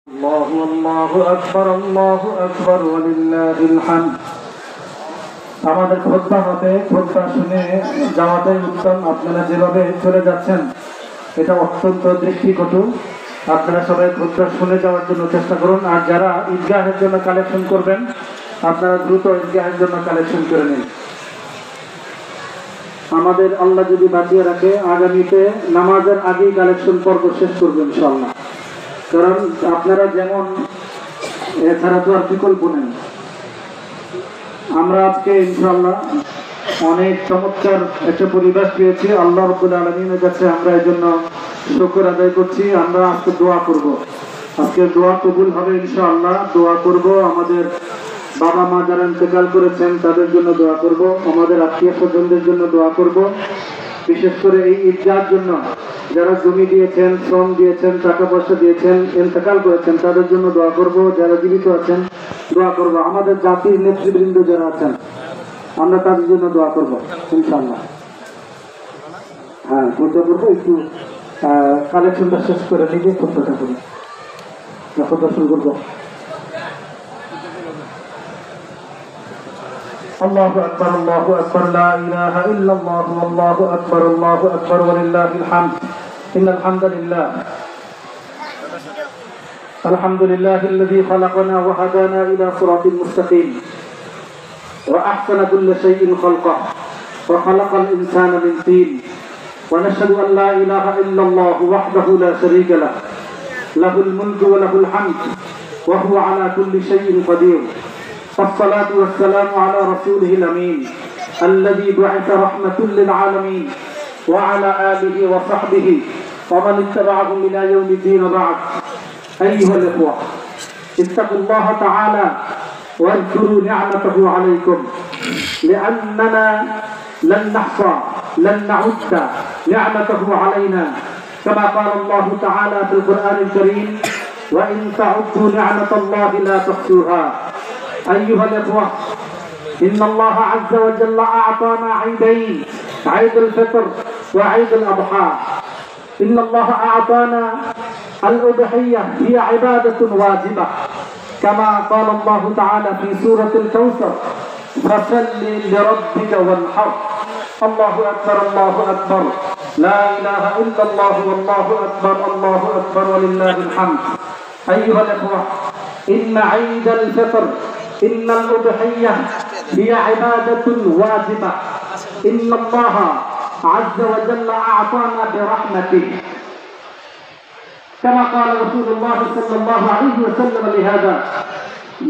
আল্লাহু আকবার ওয়ালিল্লাহিল হামদ। আমাদের খুতবা হবে, খুতবা শুনে যাওয়াটাই উত্তম। আপনারা যেভাবে চলে যাচ্ছেন এটা অত্যন্ত দৃষ্টিকটু। আপনারা সবাই খুতবা শুনে যাওয়ার জন্য চেষ্টা করুন। আর যারা ঈদগাহের জন্য কালেকশন করবেন আপনারা দ্রুত ঈদগাহের জন্য কালেকশন করে নিন। আমাদের আল্লাহ যদি বাঁচিয়ে রাখে আগামীতে নামাজের আগেই কালেকশন পর্ব শেষ করবেন ইনশাআল্লাহ। কারণ আপনারা যেমন, এছাড়া তো আর বিকল্প নেই। আমরা আজকে ইনশাআল্লাহ অনেক চমৎকার একটা পরিবেশ পেয়েছি আল্লাহ রাব্বুল আলামিনের কাছে। আমরা এই জন্য শুকর আদায় করছি। আমরা আজকে দোয়া করব, আজকে দোয়া কবুল হবে ইনশাআল্লাহ। দোয়া করব, আমাদের বাবা মা যারা ইন্তেকাল করেছেন তাদের জন্য দোয়া করব, আমাদের আত্মীয় স্বজনদের জন্য দোয়া করব। বিশেষ করে এই ঈদগাহের জন্য যারা জমি দিয়েছেন, শ্রম দিয়েছেন, টাকা পয়সা দিয়েছেন, ইন্তেকাল করেছেন তাদের জন্য দোয়া করব। যারা জীবিত আছেন দোয়া করব। আমাদের জাতির নেতৃবৃন্দ যারা আছেন আমরা তাদের জন্য দোয়া করব ইনশাআল্লাহ। হ্যাঁ, দোয়া করবো। একটু কালেকশনটা শেষ করে নিজে খুতবাটা করি, খুতবা শুরু করবো। الله أكبر الله أكبر لا إله إلا الله والله أكبر الله أكبر ولله الحمد. إن الحمد لله الحمد لله الذي خلقنا وهدانا إلى صراط مستقيم وأحسن كل شيء خلقه وخلق الإنسان من طين ونشهد أن لا إله إلا الله وحده لا شريك له له الملك وله الحمد وهو على كل شيء قدير. والصلاة والسلام على رسوله الأمين الذي بعث رحمة للعالمين وعلى آله وصحبه ومن اتبعهم إلى يوم الدين. بعد، أيها الإخوة، اتقوا الله تعالى واذكروا نعمته عليكم، لأننا لن نحصى لن نعد نعمته علينا، كما قال الله تعالى في القرآن الكريم: وإن تعدوا نعمة الله لا تحصوها. أيها الإخوة، إن الله عز وجل أعطانا عيدين، عيد الفطر وعيد الأضحى. إن الله أعطانا الأضحية، هي عبادة واجبة، كما قال الله تعالى في سورة الكوثر: فصل لربك وانحر. الله أكبر الله أكبر لا إله إلا الله والله أكبر الله أكبر ولله الحمد. أيها الإخوة، إن عيد الفطر، إن الأضحية هي عبادة واجبة. إن الله عز وجل أعطانا برحمته، كما قال رسول الله صلى الله عليه وسلم لهذا: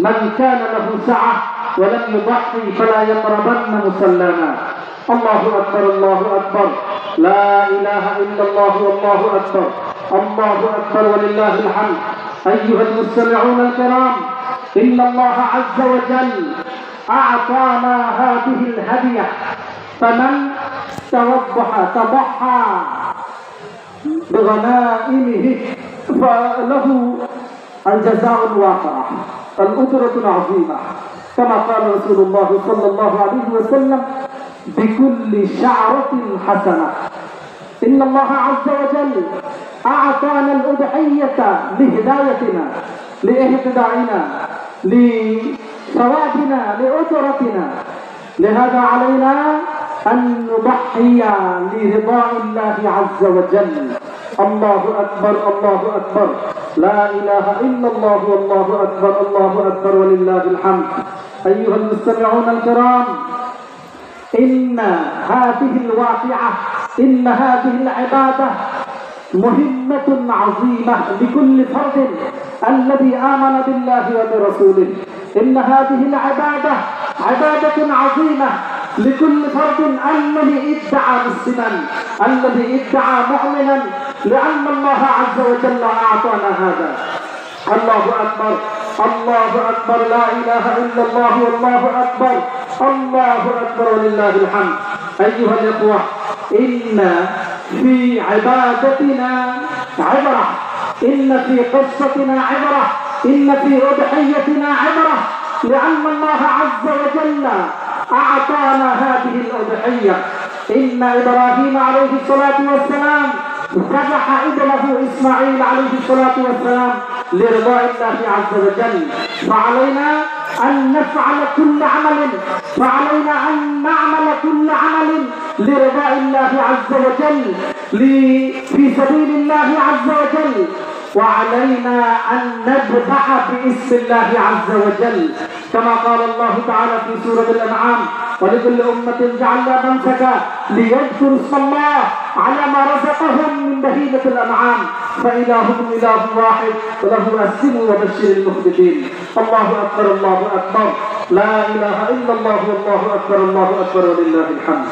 من كان له سعة ولم يضحي فلا يقربن مصلانا. الله أكبر الله أكبر لا إله إلا الله والله أكبر الله أكبر ولله الحمد. أيها المستمعون الكرام، إن الله عز وجل أعطانا هذه الهدية، فمن تضحى بغنائمه فله الجزاء الوافر، الأجرة العظيمة، كما قال رسول الله صلى الله عليه وسلم: بكل شعرة حسنة. إن الله عز وجل أعطانا الأضحية لهدايتنا، لإهتدائنا، لثوابنا، لأجرتنا. لهذا علينا أن نضحي لرضاء الله عز وجل. الله أكبر الله أكبر لا إله إلا الله والله أكبر الله أكبر ولله الحمد. أيها المستمعون الكرام، إن هذه الواقعة، إن هذه العبادة مهمة عظيمة لكل فرد الذي آمن بالله وبرسوله. إن هذه العبادة عبادة عظيمة لكل فرد الذي ادعى مسلما، الذي ادعى مؤمنا، لأن الله عز وجل أعطانا هذا. الله أكبر الله أكبر لا إله إلا الله والله أكبر الله أكبر ولله الحمد. أيها الإخوة، إن في عبادتنا عبرة، إن في قصتنا عبرة، إن في أضحيتنا عبرة، لأن الله عز وجل أعطانا هذه الأضحية. إن إبراهيم عليه الصلاة والسلام ذبح ابنه إسماعيل عليه الصلاة والسلام لرضاء الله عز وجل. فعلينا أن نفعل كل عمل لرضاء الله عز وجل في سبيل الله عز وجل، وعلينا أن نذبح باسم الله عز وجل كما قال الله تعالى في سورة الأنعام: ولكل أمة جعلنا منسكا ليذكروا اسم الله على ما رزقهم من بهيمة الأنعام فإلهكم إله واحد وله أسلموا وبشر المخبتين. الله أكبر الله أكبر، لا إله إلا الله والله أكبر الله أكبر ولله الحمد.